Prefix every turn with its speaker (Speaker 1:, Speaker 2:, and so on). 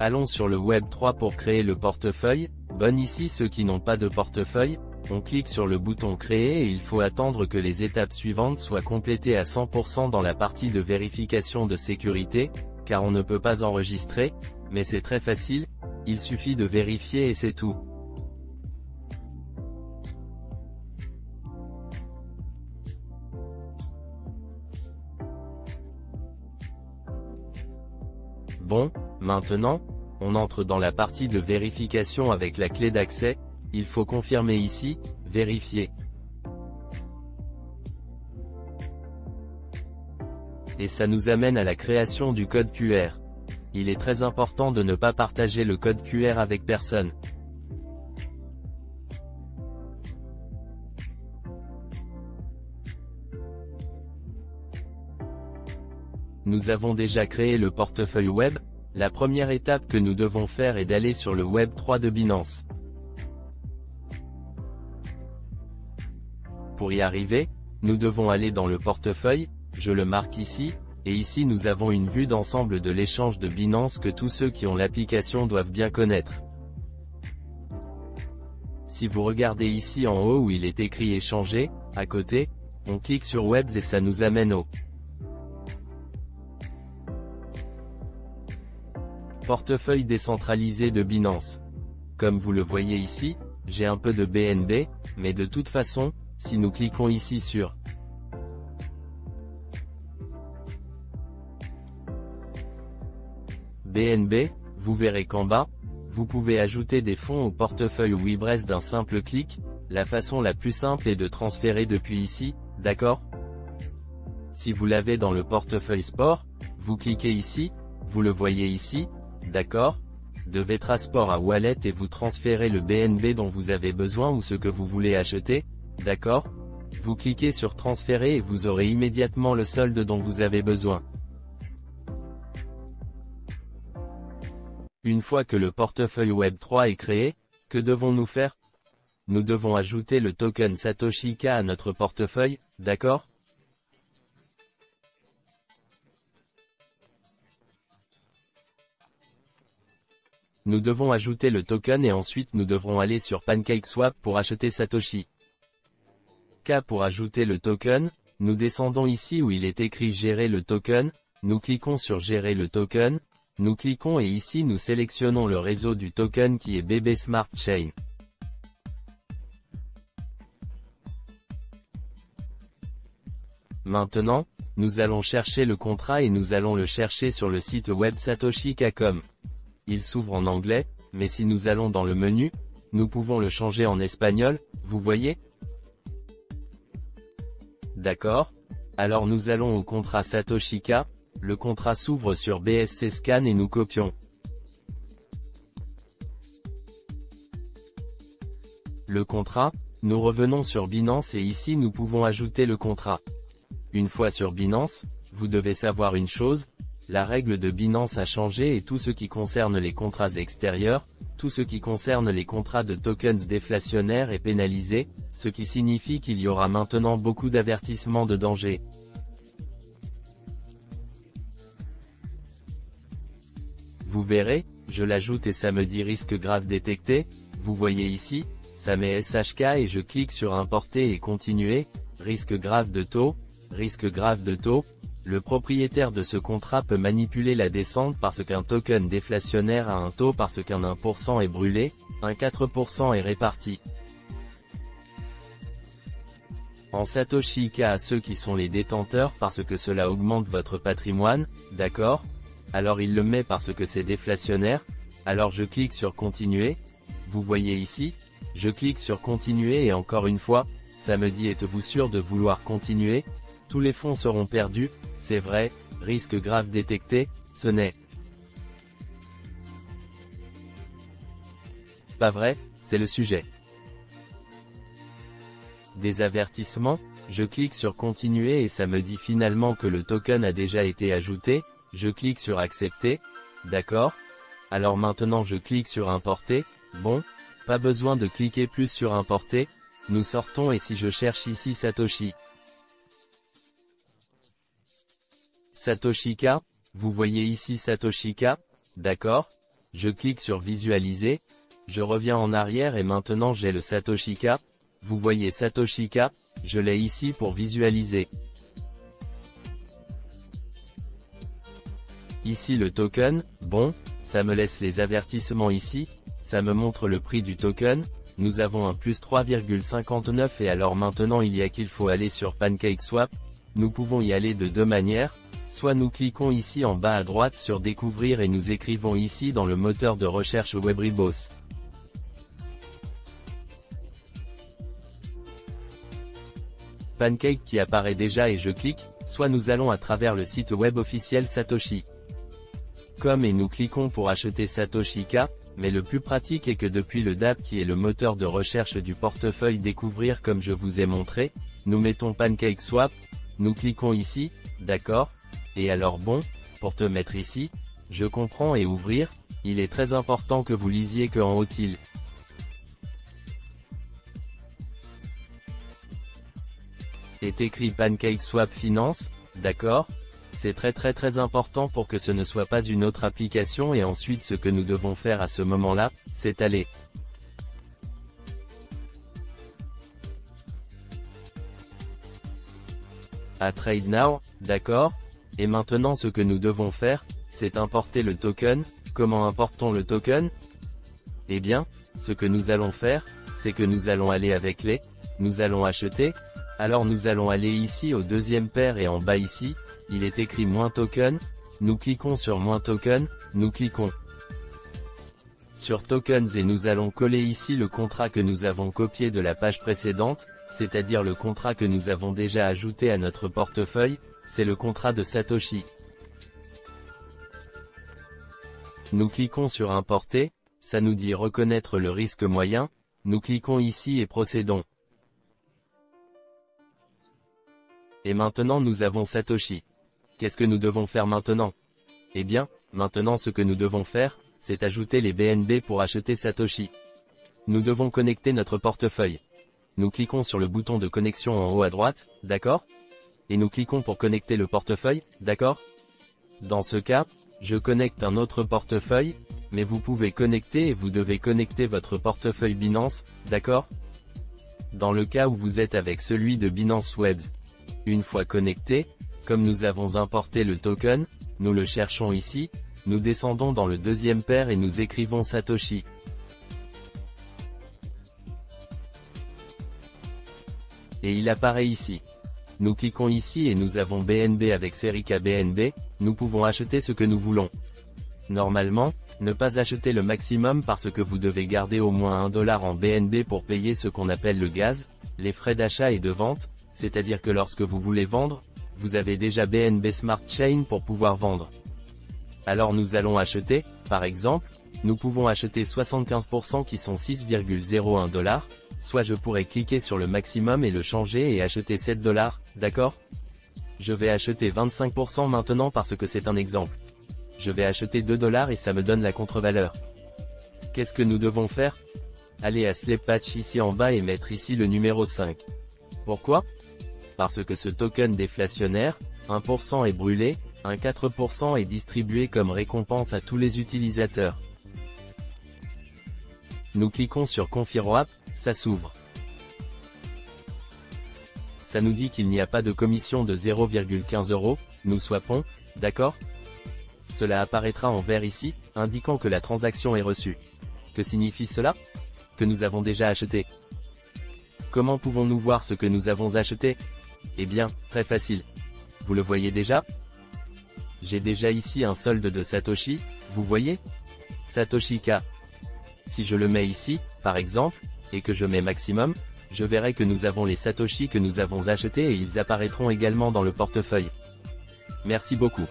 Speaker 1: Allons sur le Web3 pour créer le portefeuille. Bonne ici ceux qui n'ont pas de portefeuille, on clique sur le bouton créer et il faut attendre que les étapes suivantes soient complétées à 100% dans la partie de vérification de sécurité, car on ne peut pas enregistrer, mais c'est très facile, il suffit de vérifier et c'est tout. Bon, maintenant, on entre dans la partie de vérification avec la clé d'accès, il faut confirmer ici, vérifier. Et ça nous amène à la création du code QR. Il est très important de ne pas partager le code QR avec personne. Nous avons déjà créé le portefeuille web. La première étape que nous devons faire est d'aller sur le Web3 de Binance. Pour y arriver, nous devons aller dans le portefeuille, je le marque ici, et ici nous avons une vue d'ensemble de l'échange de Binance que tous ceux qui ont l'application doivent bien connaître. Si vous regardez ici en haut où il est écrit échanger, à côté, on clique sur Webs et ça nous amène au portefeuille décentralisé de Binance. Comme vous le voyez ici, j'ai un peu de BNB, mais de toute façon, si nous cliquons ici sur BNB, vous verrez qu'en bas, vous pouvez ajouter des fonds au portefeuille Wibres d'un simple clic. La façon la plus simple est de transférer depuis ici, d'accord? Si vous l'avez dans le portefeuille Sport, vous cliquez ici, vous le voyez ici, d'accord? De Vetrasport à Wallet et vous transférez le BNB dont vous avez besoin ou ce que vous voulez acheter, d'accord? Vous cliquez sur transférer et vous aurez immédiatement le solde dont vous avez besoin. Une fois que le portefeuille Web3 est créé, que devons-nous faire? Nous devons ajouter le token Satoshi K à notre portefeuille, d'accord? Nous devons ajouter le token et ensuite nous devrons aller sur PancakeSwap pour acheter Satoshi K. Pour ajouter le token, nous descendons ici où il est écrit gérer le token, nous cliquons sur gérer le token, nous cliquons et ici nous sélectionnons le réseau du token qui est BB Smart Chain. Maintenant, nous allons chercher le contrat et nous allons le chercher sur le site web satoshik.com. Il s'ouvre en anglais, mais si nous allons dans le menu, nous pouvons le changer en espagnol, vous voyez? D'accord. Alors nous allons au contrat Satoshi K, le contrat s'ouvre sur BSC Scan et nous copions le contrat, nous revenons sur Binance et ici nous pouvons ajouter le contrat. Une fois sur Binance, vous devez savoir une chose, la règle de Binance a changé et tout ce qui concerne les contrats extérieurs, tout ce qui concerne les contrats de tokens déflationnaires est pénalisé, ce qui signifie qu'il y aura maintenant beaucoup d'avertissements de danger. Vous verrez, je l'ajoute et ça me dit risque grave détecté, vous voyez ici, ça met SHK et je clique sur importer et continuer, risque grave de taux, le propriétaire de ce contrat peut manipuler la descente parce qu'un token déflationnaire a un taux parce qu'un 1% est brûlé, un 4% est réparti en Satoshi K à ceux qui sont les détenteurs parce que cela augmente votre patrimoine, d'accord? Alors il le met parce que c'est déflationnaire, alors je clique sur continuer, vous voyez ici, je clique sur continuer et encore une fois, ça me dit êtes-vous sûr de vouloir continuer? Tous les fonds seront perdus, c'est vrai, risque grave détecté, ce n'est pas vrai, c'est le sujet. Des avertissements, je clique sur continuer et ça me dit finalement que le token a déjà été ajouté, je clique sur accepter, d'accord? Alors maintenant je clique sur importer, bon, pas besoin de cliquer plus sur importer, nous sortons et si je cherche ici Satoshi K, vous voyez ici Satoshi K, d'accord? je clique sur visualiser, je reviens en arrière et maintenant j'ai le Satoshi K. Vous voyez Satoshi K, je l'ai ici pour visualiser. Ici le token, bon, ça me laisse les avertissements ici, ça me montre le prix du token, nous avons un plus 3,59 et alors maintenant qu'il faut aller sur PancakeSwap, nous pouvons y aller de deux manières, soit nous cliquons ici en bas à droite sur découvrir et nous écrivons ici dans le moteur de recherche Webribos. Pancake qui apparaît déjà et je clique, soit nous allons à travers le site web officiel Satoshi.com et nous cliquons pour acheter Satoshi K, mais le plus pratique est que depuis le DApp qui est le moteur de recherche du portefeuille découvrir comme je vous ai montré, nous mettons PancakeSwap, nous cliquons ici, d'accord, et alors bon, pour te mettre ici, je comprends et ouvrir, il est très important que vous lisiez que en haut-il est écrit PancakeSwap Finance, d'accord? C'est très important pour que ce ne soit pas une autre application et ensuite ce que nous devons faire à ce moment-là, c'est aller à Trade Now, d'accord? Et maintenant ce que nous devons faire, c'est importer le token. Comment importons le token? Eh bien, ce que nous allons faire, c'est que nous allons aller avec les, nous allons acheter, alors nous allons aller ici au deuxième paire et en bas ici, il est écrit moins token, nous cliquons sur moins token, nous cliquons sur tokens et nous allons coller ici le contrat que nous avons copié de la page précédente, c'est-à-dire le contrat que nous avons déjà ajouté à notre portefeuille, c'est le contrat de Satoshi. Nous cliquons sur importer, ça nous dit reconnaître le risque moyen, nous cliquons ici et procédons. Et maintenant nous avons Satoshi. Qu'est-ce que nous devons faire maintenant? Eh bien, maintenant ce que nous devons faire, c'est ajouter les BNB pour acheter Satoshi. Nous devons connecter notre portefeuille. Nous cliquons sur le bouton de connexion en haut à droite, d'accord? Et nous cliquons pour connecter le portefeuille, d'accord? Dans ce cas, je connecte un autre portefeuille, mais vous pouvez connecter et vous devez connecter votre portefeuille Binance, d'accord? Dans le cas où vous êtes avec celui de Binance Webs. Une fois connecté, comme nous avons importé le token, nous le cherchons ici, nous descendons dans le deuxième paire et nous écrivons Satoshi. Et il apparaît ici. Nous cliquons ici et nous avons BNB avec Serica BNB, nous pouvons acheter ce que nous voulons. Normalement, ne pas acheter le maximum parce que vous devez garder au moins $1 en BNB pour payer ce qu'on appelle le gaz, les frais d'achat et de vente, c'est-à-dire que lorsque vous voulez vendre, vous avez déjà BNB Smart Chain pour pouvoir vendre. Alors nous allons acheter, par exemple, nous pouvons acheter 75% qui sont 6,01 $, soit je pourrais cliquer sur le maximum et le changer et acheter 7 $, d'accord? Je vais acheter 25% maintenant parce que c'est un exemple. Je vais acheter 2 $ et ça me donne la contre-valeur. Qu'est-ce que nous devons faire? Aller à Slep Patch ici en bas et mettre ici le numéro 5. Pourquoi? Parce que ce token déflationnaire, 1% est brûlé, un 4% est distribué comme récompense à tous les utilisateurs. Nous cliquons sur Confirm, ça s'ouvre. Ça nous dit qu'il n'y a pas de commission de 0,15 €, nous swappons, d'accord? Cela apparaîtra en vert ici, indiquant que la transaction est reçue. Que signifie cela? Que nous avons déjà acheté. Comment pouvons-nous voir ce que nous avons acheté? Eh bien, très facile. Vous le voyez déjà? J'ai déjà ici un solde de Satoshi, vous voyez? Satoshi K. Si je le mets ici, par exemple, et que je mets maximum, je verrai que nous avons les Satoshi que nous avons achetés et ils apparaîtront également dans le portefeuille. Merci beaucoup.